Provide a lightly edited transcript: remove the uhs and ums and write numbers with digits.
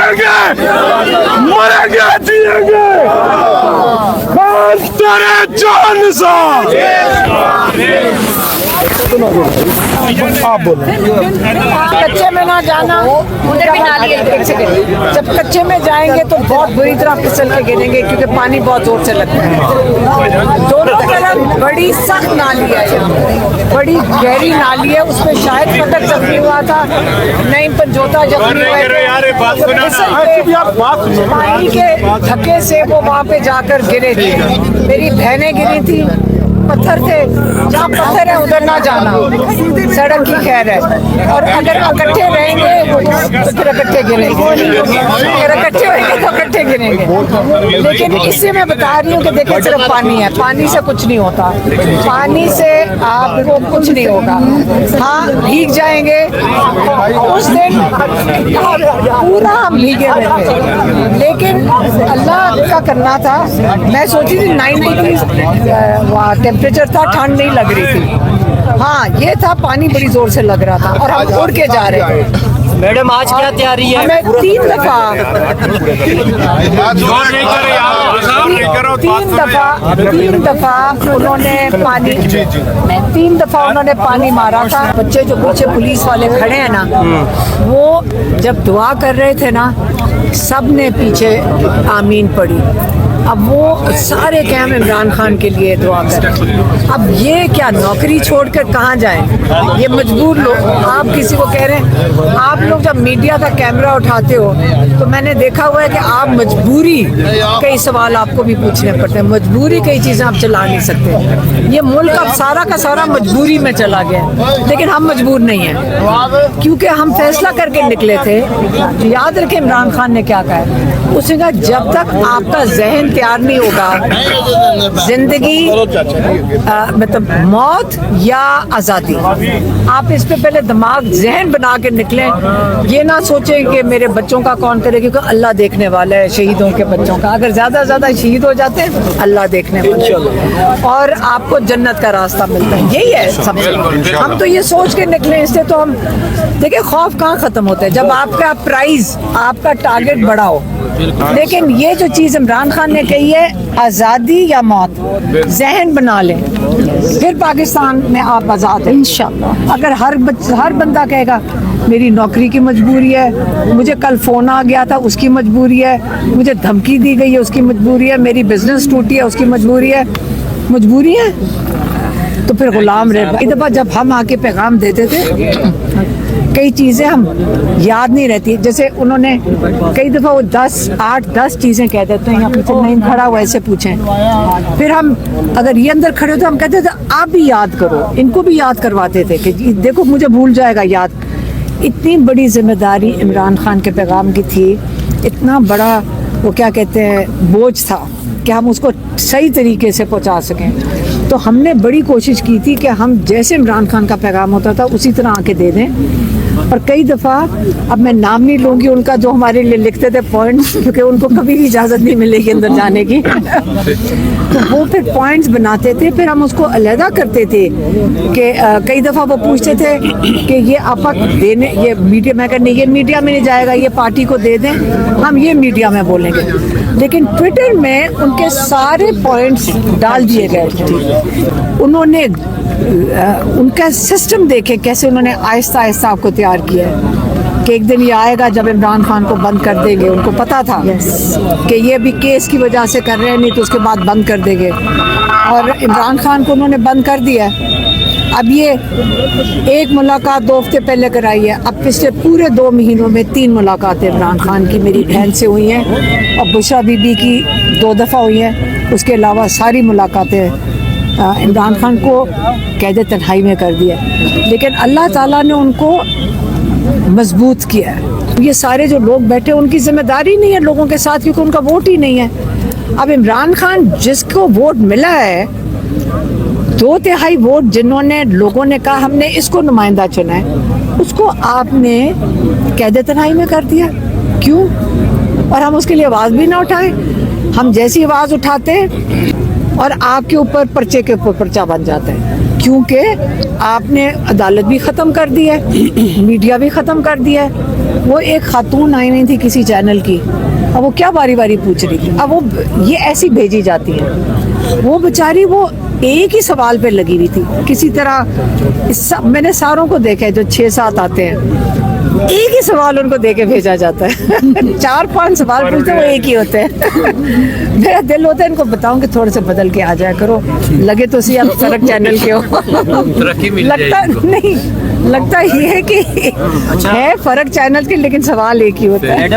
जिएंगे, मरेंगे जिएंगे तेरे जान सा। आप बोलो। कच्चे में ना जाना, उधर भी नाली है। एक सेकंड, जब कच्चे में जाएंगे तो बहुत बुरी तरह फिसल के गिरेंगे क्योंकि पानी बहुत जोर से लगता है। दोनों तरफ बड़ी सख्त नाली है, बड़ी गहरी नाली है, उसमें शायद पतक जख्मी हुआ था, नहीं पंजोता जख्मी हुआ है। पानी के धक्के से वो वहाँ पे जाकर गिरे थे। मेरी बहनें गिरी थी, पत्थर थे, जहाँ पत्थर है उधर ना जाना, सड़क की खैर है। और अगर इकट्ठे रहेंगे तो फिर इकट्ठे गिरेंगे, अगर इकट्ठे रहेंगे तो इकट्ठे गिरेंगे। लेकिन इससे मैं बता रही हूँ कि देखिए सिर्फ पानी है, पानी से कुछ नहीं होता, पानी से आपको कुछ नहीं होगा। हाँ भीग जाएंगे, उस दिन पूरा हम भीगे हुए थे, लेकिन अल्लाह का करना था। मैं सोची थी 90 डिग्री टेम्परेचर था, ठंड नहीं लग रही थी। हाँ ये था, पानी बड़ी जोर से लग रहा था और हम उड़ के जा रहे थे। मैडम आज क्या तैयारी है? हमें तीन दफा उन्होंने पानी मारा था। बच्चे जो पीछे पुलिस वाले खड़े हैं ना, वो जब दुआ कर रहे थे ना, सब ने पीछे आमीन पढ़ी। अब वो सारे कैम इमरान खान के लिए दुआ कर। अब ये क्या नौकरी छोड़कर कहाँ जाएं? ये मजबूर लोग। आप किसी को कह रहे हैं, आप लोग जब मीडिया का कैमरा उठाते हो तो मैंने देखा हुआ है कि आप मजबूरी कई सवाल आपको भी पूछने पड़ते हैं, मजबूरी कई चीज़ें आप चला नहीं सकते। ये मुल्क अब सारा का सारा मजबूरी में चला गया, लेकिन हम मजबूर नहीं हैं क्योंकि हम फैसला करके निकले थे। याद रखें इमरान खान ने क्या कहा है, उसने कहा जब तक आपका जहन तैयार नहीं होगा, जिंदगी मतलब मौत या आज़ादी, आप इस पे पहले दिमाग जहन बना के निकलें। ये ना सोचें कि मेरे बच्चों का कौन करे, क्योंकि अल्लाह देखने वाला है शहीदों के बच्चों का। अगर ज़्यादा ज़्यादा शहीद हो जाते हैं अल्लाह देखने वाला है और आपको जन्नत का रास्ता मिलता है। यही है सबसे, हम तो ये सोच के निकले। इससे तो हम देखिए खौफ कहाँ ख़त्म होता है, जब आपका प्राइज़, आपका टारगेट बड़ा हो। लेकिन ये जो चीज़ इमरान खान ने कही है, आज़ादी या मौत, जहन बना लें, फिर पाकिस्तान में आप आज़ाद हैं इंशाअल्लाह। अगर हर बंदा कहेगा मेरी नौकरी की मजबूरी है, मुझे कल फ़ोन आ गया था उसकी मजबूरी है, मुझे धमकी दी गई है उसकी मजबूरी है, मेरी बिजनेस टूटी है उसकी मजबूरी है, मजबूरी है तो फिर गुलाम रहे। कई दफ़ा जब हम आके पैगाम देते थे, कई चीज़ें हम याद नहीं रहती। जैसे उन्होंने कई दफ़ा वो 8-10 चीज़ें कह देते हैं, यहाँ पीछे नहीं खड़ा हुआ ऐसे पूछें, फिर हम अगर ये अंदर खड़े होते हम कहते थे आप भी याद करो, इनको भी याद करवाते थे कि देखो मुझे भूल जाएगा याद। इतनी बड़ी जिम्मेदारी इमरान खान के पैगाम की थी, इतना बड़ा वो क्या कहते हैं बोझ था कि हम उसको सही तरीके से पहुंचा सकें। तो हमने बड़ी कोशिश की थी कि हम जैसे इमरान खान का पैगाम होता था उसी तरह आके दे दें। और कई दफ़ा, अब मैं नाम नहीं लूँगी उनका, जो हमारे लिए लिखते थे पॉइंट्स, क्योंकि उनको कभी भी इजाज़त नहीं मिलेगी अंदर जाने की तो वो फिर पॉइंट्स बनाते थे, फिर हम उसको अलहदा करते थे कि कई दफ़ा वो पूछते थे कि ये आपा देने, ये मीडिया में करने, ये मीडिया में नहीं जाएगा, ये पार्टी को दे दें, हम ये मीडिया में बोलेंगे। लेकिन ट्विटर में उनके सारे पॉइंट्स डाल दिए गए थे। उन्होंने उनका सिस्टम देखे कैसे उन्होंने आहिस्ता आहिस्ता आपको तैयार किया है कि एक दिन ये आएगा जब इमरान खान को बंद कर देंगे। उनको पता था कि ये भी केस की वजह से कर रहे हैं, नहीं तो उसके बाद बंद कर देंगे, और इमरान खान को उन्होंने बंद कर दिया। अब ये एक मुलाकात 2 हफ्ते पहले कराई है, अब पिछले पूरे 2 महीनों में 3 मुलाकातें इमरान खान की मेरी बहन से हुई हैं और बुशरा बीबी की 2 दफ़ा हुई हैं। उसके अलावा सारी मुलाकातें इमरान खान को कैद तन्हाई में कर दिया, लेकिन अल्लाह ताला ने उनको मजबूत किया है। ये सारे जो लोग बैठे उनकी जिम्मेदारी नहीं है लोगों के साथ, क्योंकि उनका वोट ही नहीं है। अब इमरान खान जिसको वोट मिला है, 2/3 वोट जिन्होंने लोगों ने कहा हमने इसको नुमाइंदा चुना है, उसको आपने कैद तन्हाई में कर दिया। क्यों? और हम उसके लिए आवाज़ भी ना उठाएं। हम जैसी आवाज़ उठाते हैं और आपके ऊपर पर्चे के ऊपर पर्चा बन जाता है, क्योंकि आपने अदालत भी ख़त्म कर दी है, मीडिया भी ख़त्म कर दिया है। وہ ایک خاتون آئی نہیں تھی کسی چینل کی, اب وہ کیا باری باری پوچھ رہی تھی, اب وہ یہ ایسی بھیجی جاتی ہیں, وہ بیچاری وہ ایک ہی سوال پہ لگی ہوئی تھی کسی طرح. میں نے ساروں کو دیکھا ہے جو 6-7 آتے ہیں, ایک ہی سوال ان کو دے کے بھیجا جاتا ہے. 4-5 سوال پوچھتے ہیں, وہ ایک ہی ہوتے ہیں. میرا دل ہوتا ہے ان کو بتاؤں کہ تھوڑے سے بدل کے آ جایا کرو, لگے تو سی آپ فرق چینل کے ہو. لگتا نہیں, لگتا یہ ہے کہ ہے فرق چینل کے لیکن سوال ایک ہی ہوتا ہے.